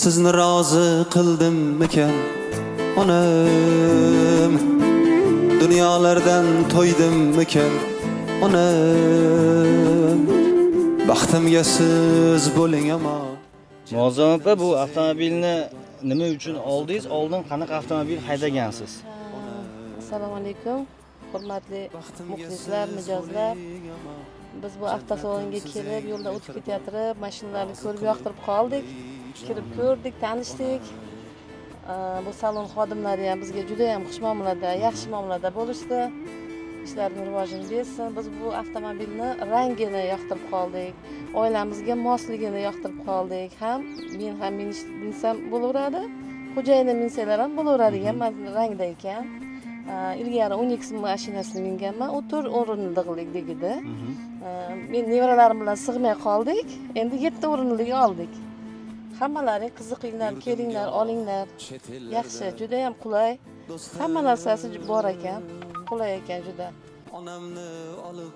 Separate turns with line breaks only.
Sizni rozi qildimmikan onam? Dunyolardan to'ydimmikan onam? Baxtimga siz bo'ling amon.
Muazzam opa, bu avtomobilni nima uchun oldingiz? Oldin qanaqa avtomobil haydagansiz?
Assalomu alaykum. Hurmatli muxlislar, mijozlar. Biz bu avtosalonga kelib, yo'lda o'tib ketayotib, mashinalarni ko'rib yoqtirib qoldik. Kirib ko'rdik, tanishdik. Bu salon xodimlari ham bizga juda ham xushmuomalada, yaxshi muomalada bo'lishdi. Ishlarini rivojini bersin. Biz bu avtomobilni rangini yoqtirib qoldik. Oilamizga mosligini yoqtirib qoldik. Men minsam bo'laveradi. Xo'jayini minsalar ham bo'laveradigan rangda ekan. Ilgari 12 mashinasini minganman, u 4 o'rinlilik degida. Men nevaralarim bilan sig'may qoldik. Endi 7 o'rinlilik oldik. Hammalaring qiziqinglar, kelinglar, olinglar. Yaxshi, juda ham qulay. Hamma narsasi bor ekan. Qulay ekan juda.
Onamni olib